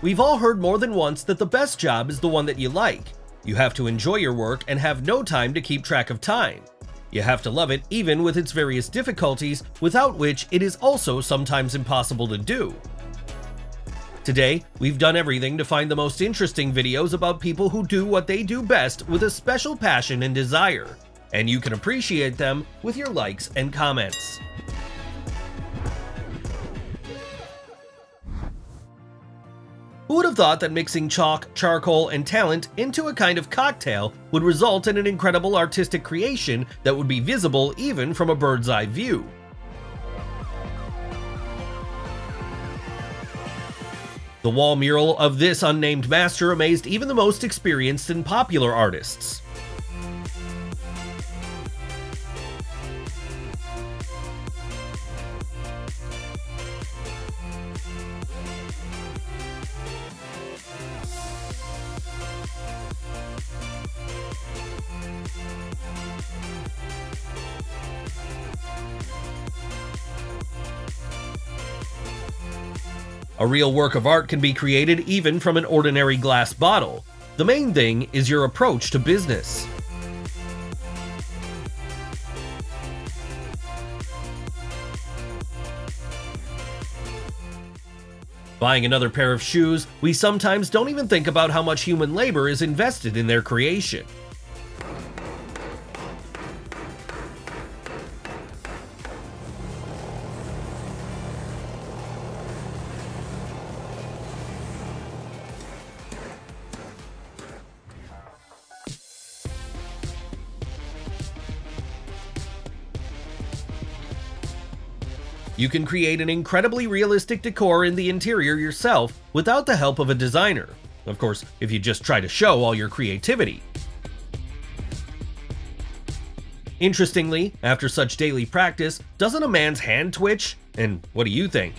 We've all heard more than once that the best job is the one that you like. You have to enjoy your work and have no time to keep track of time. You have to love it even with its various difficulties, without which it is also sometimes impossible to do. Today, we've done everything to find the most interesting videos about people who do what they do best with a special passion and desire, and you can appreciate them with your likes and comments. Who would have thought that mixing chalk, charcoal, and talent into a kind of cocktail would result in an incredible artistic creation that would be visible even from a bird's eye view? The wall mural of this unnamed master amazed even the most experienced and popular artists. A real work of art can be created even from an ordinary glass bottle. The main thing is your approach to business. Buying another pair of shoes, we sometimes don't even think about how much human labor is invested in their creation. You can create an incredibly realistic decor in the interior yourself without the help of a designer. Of course, if you just try to show all your creativity. Interestingly, after such daily practice, doesn't a man's hand twitch? And what do you think?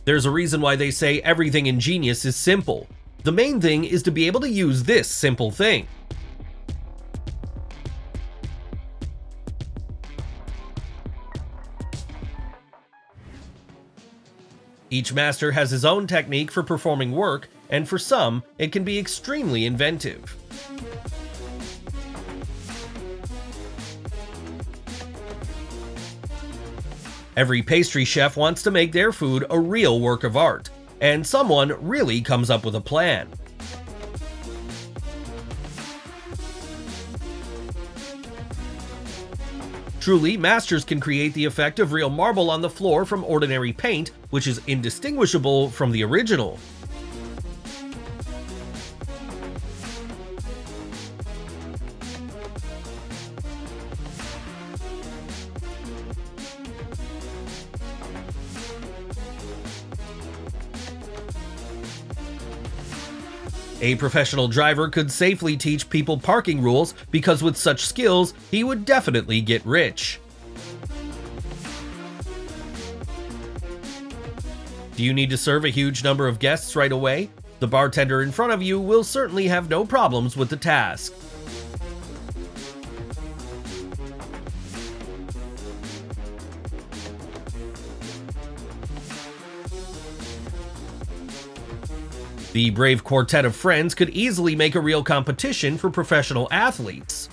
There's a reason why they say everything in genius is simple. The main thing is to be able to use this simple thing. Each master has his own technique for performing work, and for some, it can be extremely inventive. Every pastry chef wants to make their food a real work of art, and someone really comes up with a plan. Truly, masters can create the effect of real marble on the floor from ordinary paint, which is indistinguishable from the original. A professional driver could safely teach people parking rules because with such skills, he would definitely get rich. Do you need to serve a huge number of guests right away? The bartender in front of you will certainly have no problems with the task. The brave quartet of friends could easily make a real competition for professional athletes.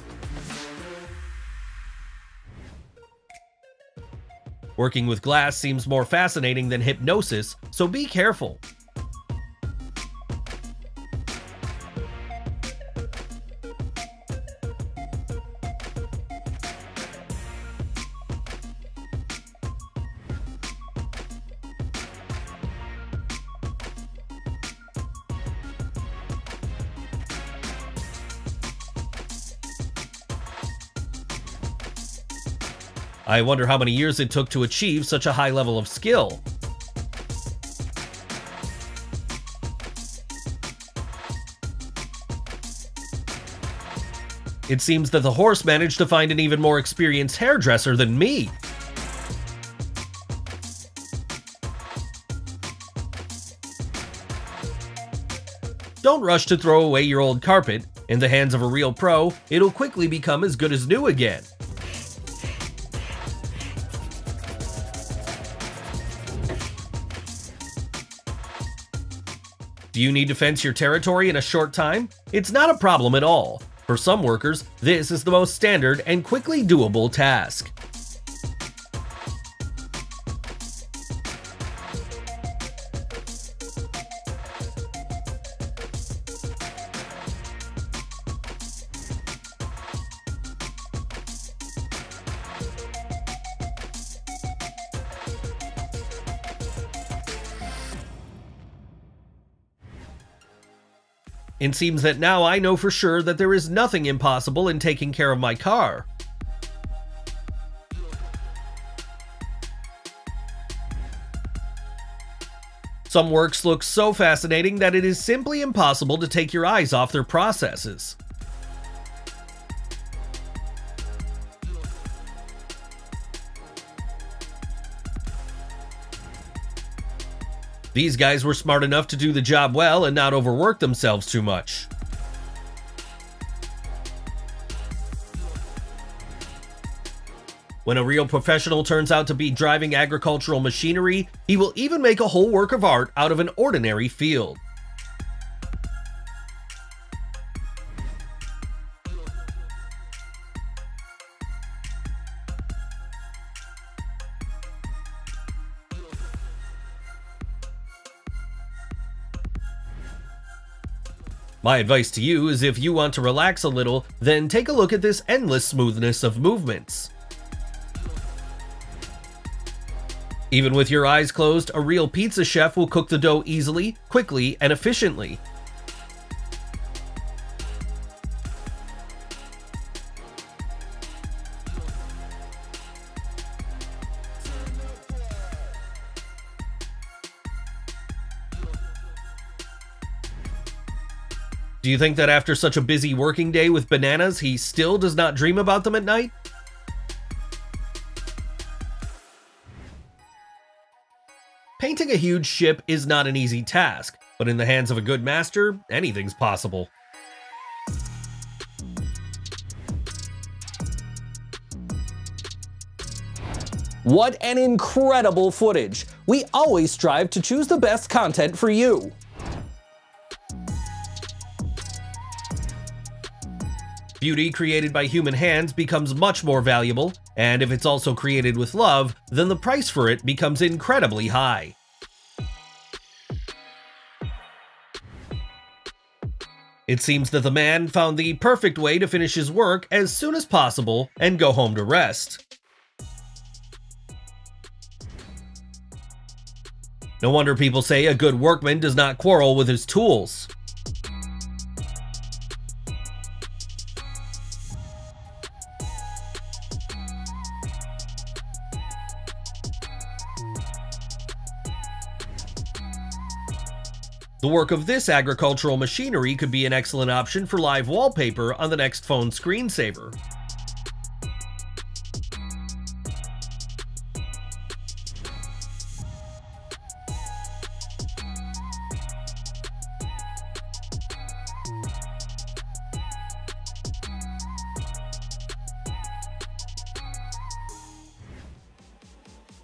Working with glass seems more fascinating than hypnosis, so be careful. I wonder how many years it took to achieve such a high level of skill. It seems that the horse managed to find an even more experienced hairdresser than me. Don't rush to throw away your old carpet. In the hands of a real pro, it'll quickly become as good as new again. Do you need to fence your territory in a short time? It's not a problem at all. For some workers, this is the most standard and quickly doable task. It seems that now I know for sure that there is nothing impossible in taking care of my car. Some works look so fascinating that it is simply impossible to take your eyes off their processes. These guys were smart enough to do the job well and not overwork themselves too much. When a real professional turns out to be driving agricultural machinery, he will even make a whole work of art out of an ordinary field. My advice to you is if you want to relax a little, then take a look at this endless smoothness of movements. Even with your eyes closed, a real pizza chef will cook the dough easily, quickly, and efficiently. Do you think that after such a busy working day with bananas, he still does not dream about them at night? Painting a huge ship is not an easy task, but in the hands of a good master, anything's possible. What an incredible footage! We always strive to choose the best content for you. Beauty created by human hands becomes much more valuable, and if it's also created with love, then the price for it becomes incredibly high. It seems that the man found the perfect way to finish his work as soon as possible and go home to rest. No wonder people say a good workman does not quarrel with his tools. The work of this agricultural machinery could be an excellent option for live wallpaper on the next phone screensaver.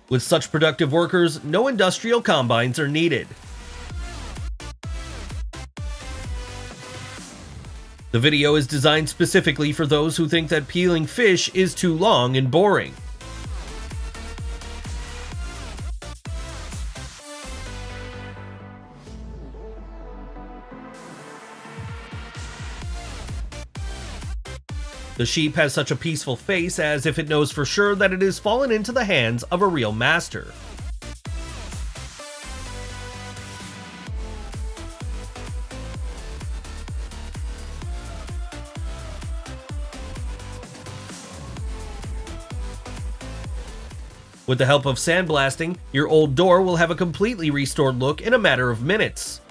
With such productive workers, no industrial combines are needed. The video is designed specifically for those who think that peeling fish is too long and boring. The sheep has such a peaceful face as if it knows for sure that it has fallen into the hands of a real master. With the help of sandblasting, your old door will have a completely restored look in a matter of minutes.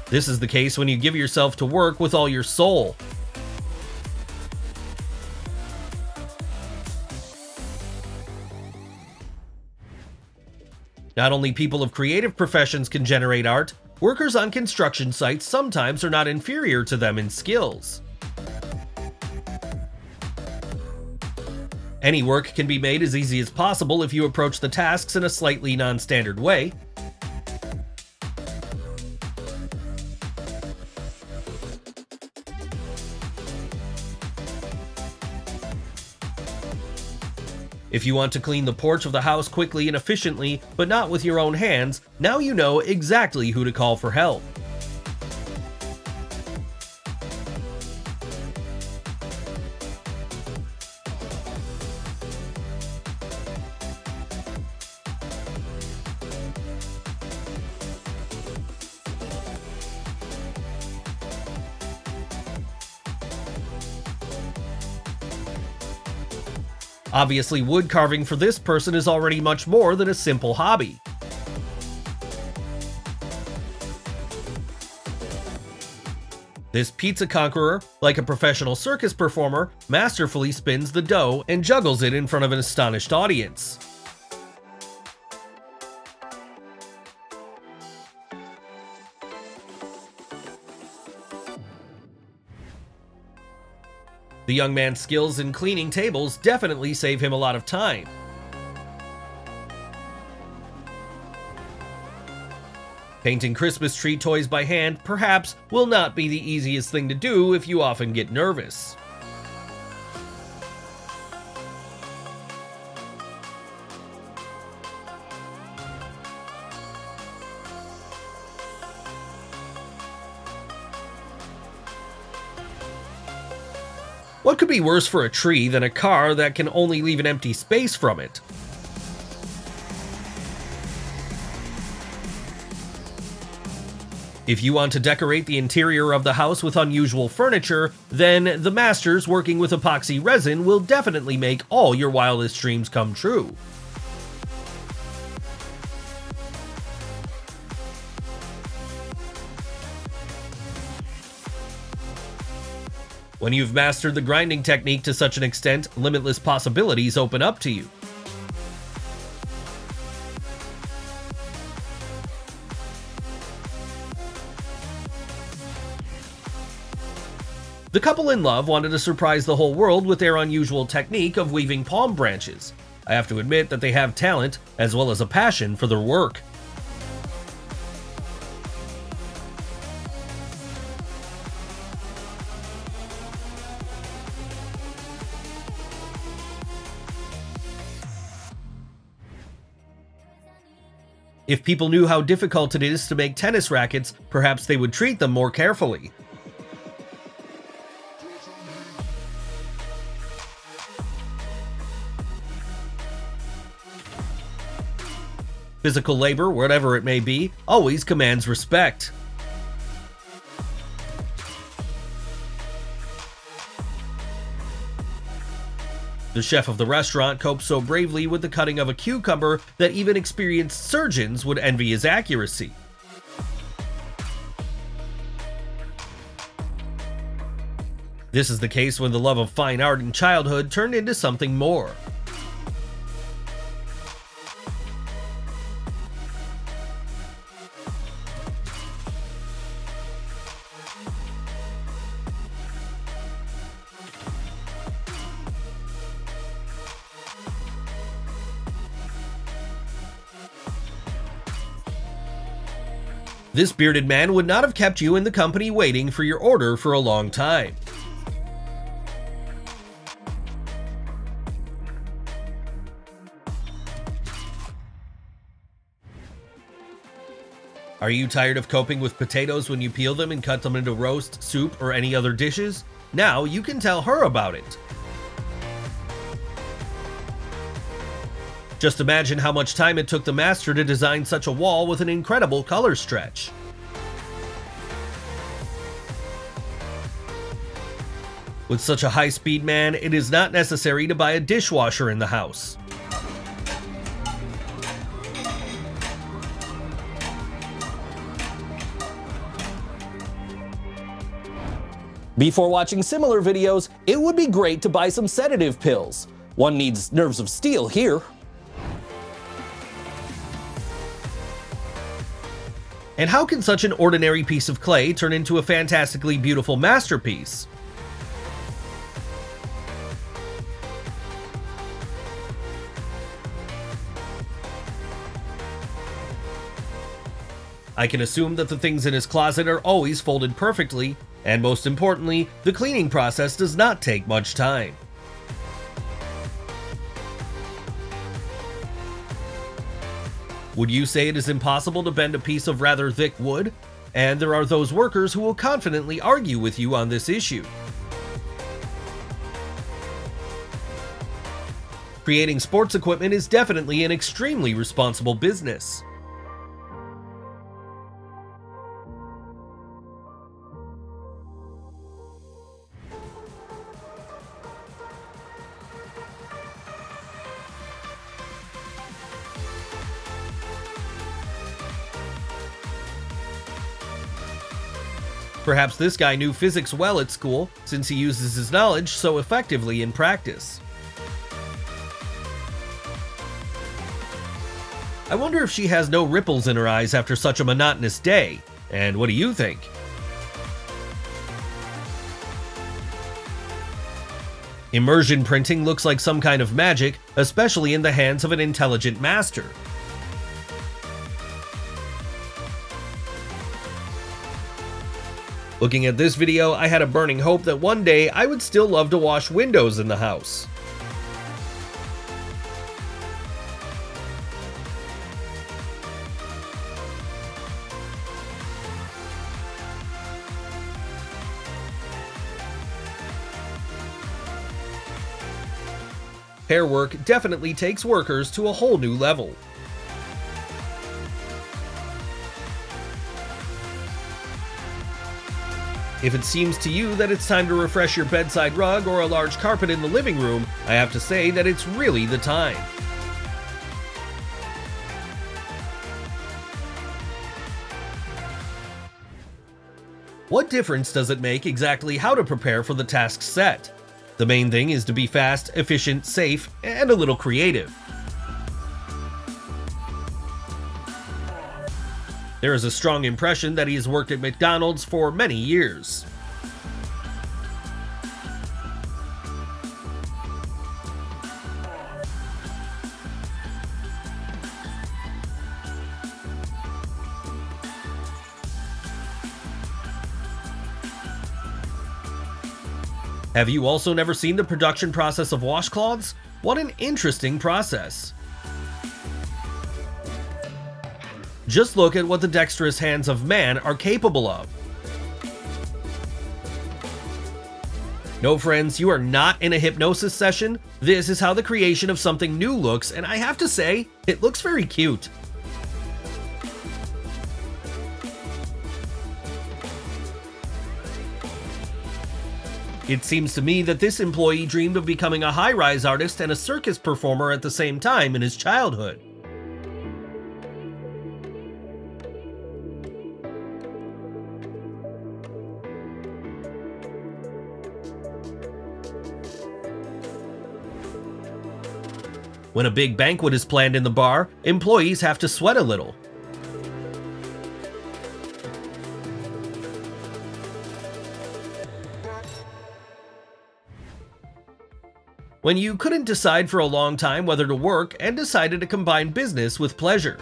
This is the case when you give yourself to work with all your soul. Not only people of creative professions can generate art, workers on construction sites sometimes are not inferior to them in skills. Any work can be made as easy as possible if you approach the tasks in a slightly non-standard way. If you want to clean the porch of the house quickly and efficiently, but not with your own hands, now you know exactly who to call for help. Obviously, wood carving for this person is already much more than a simple hobby. This pizza conqueror, like a professional circus performer, masterfully spins the dough and juggles it in front of an astonished audience. The young man's skills in cleaning tables definitely save him a lot of time. Painting Christmas tree toys by hand, perhaps, will not be the easiest thing to do if you often get nervous. What could be worse for a tree than a car that can only leave an empty space from it? If you want to decorate the interior of the house with unusual furniture, then the masters working with epoxy resin will definitely make all your wildest dreams come true. When you've mastered the grinding technique to such an extent, limitless possibilities open up to you. The couple in love wanted to surprise the whole world with their unusual technique of weaving palm branches. I have to admit that they have talent, as well as a passion for their work. If people knew how difficult it is to make tennis rackets, perhaps they would treat them more carefully. Physical labor, whatever it may be, always commands respect. The chef of the restaurant coped so bravely with the cutting of a cucumber that even experienced surgeons would envy his accuracy. This is the case when the love of fine art in childhood turned into something more. This bearded man would not have kept you in the company waiting for your order for a long time. Are you tired of coping with potatoes when you peel them and cut them into roast, soup, or any other dishes? Now you can tell her about it. Just imagine how much time it took the master to design such a wall with an incredible color stretch. With such a high-speed man, it is not necessary to buy a dishwasher in the house. Before watching similar videos, it would be great to buy some sedative pills. One needs nerves of steel here. And how can such an ordinary piece of clay turn into a fantastically beautiful masterpiece? I can assume that the things in his closet are always folded perfectly, and most importantly, the cleaning process does not take much time. Would you say it is impossible to bend a piece of rather thick wood? And there are those workers who will confidently argue with you on this issue. Creating sports equipment is definitely an extremely responsible business. Perhaps this guy knew physics well at school, since he uses his knowledge so effectively in practice. I wonder if she has no ripples in her eyes after such a monotonous day, and what do you think? Immersion printing looks like some kind of magic, especially in the hands of an intelligent master. Looking at this video, I had a burning hope that one day I would still love to wash windows in the house. Hair work definitely takes workers to a whole new level. If it seems to you that it's time to refresh your bedside rug or a large carpet in the living room, I have to say that it's really the time. What difference does it make exactly how to prepare for the task set? The main thing is to be fast, efficient, safe, and a little creative. There is a strong impression that he has worked at McDonald's for many years. Have you also never seen the production process of washcloths? What an interesting process. Just look at what the dexterous hands of man are capable of. No friends, you are not in a hypnosis session. This is how the creation of something new looks, and I have to say, it looks very cute. It seems to me that this employee dreamed of becoming a high-rise artist and a circus performer at the same time in his childhood. When a big banquet is planned in the bar, employees have to sweat a little. When you couldn't decide for a long time whether to work and decided to combine business with pleasure.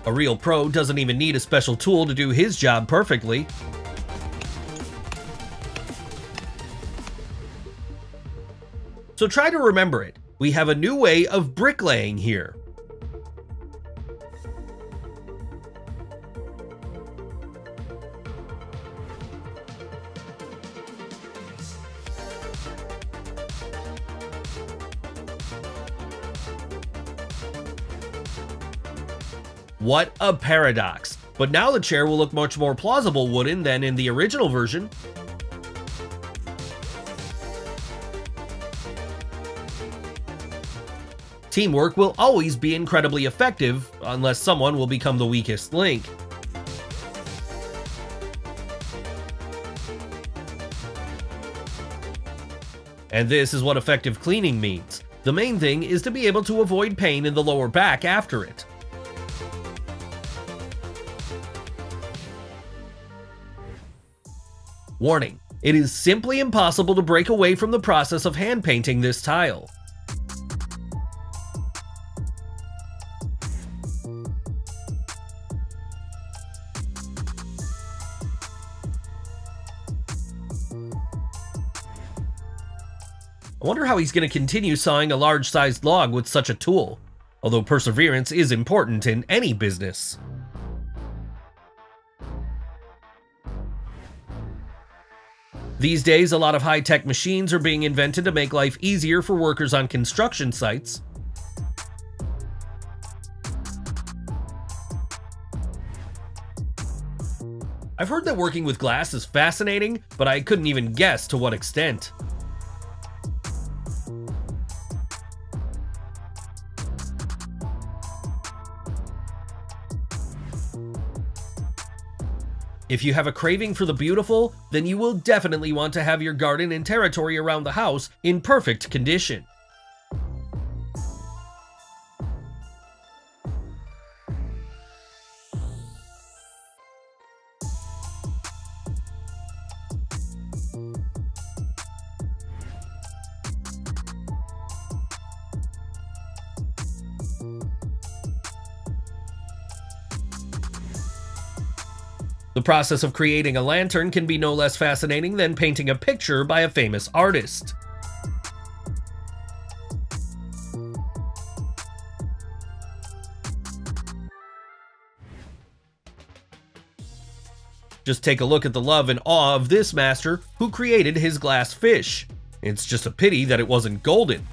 A real pro doesn't even need a special tool to do his job perfectly. So try to remember it. We have a new way of bricklaying here. What a paradox! But now the chair will look much more plausible wooden than in the original version. Teamwork will always be incredibly effective, unless someone will become the weakest link. And this is what effective cleaning means. The main thing is to be able to avoid pain in the lower back after it. Warning: it is simply impossible to break away from the process of hand painting this tile. I wonder how he's going to continue sawing a large-sized log with such a tool, although perseverance is important in any business. These days, a lot of high-tech machines are being invented to make life easier for workers on construction sites. I've heard that working with glass is fascinating, but I couldn't even guess to what extent. If you have a craving for the beautiful, then you will definitely want to have your garden and territory around the house in perfect condition. The process of creating a lantern can be no less fascinating than painting a picture by a famous artist. Just take a look at the love and awe of this master who created his glass fish. It's just a pity that it wasn't golden.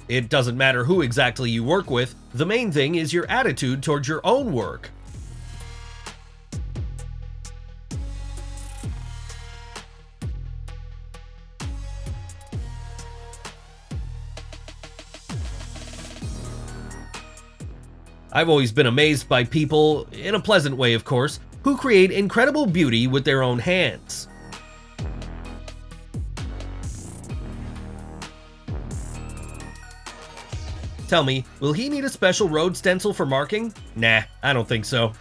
It doesn't matter who exactly you work with, the main thing is your attitude towards your own work. I've always been amazed by people, in a pleasant way of course, who create incredible beauty with their own hands. Tell me, will he need a special road stencil for marking? Nah, I don't think so.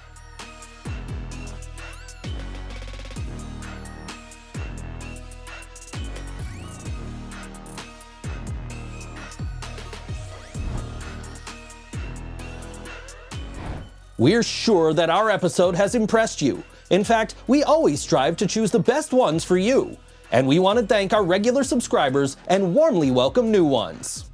We're sure that our episode has impressed you. In fact, we always strive to choose the best ones for you. And we want to thank our regular subscribers and warmly welcome new ones.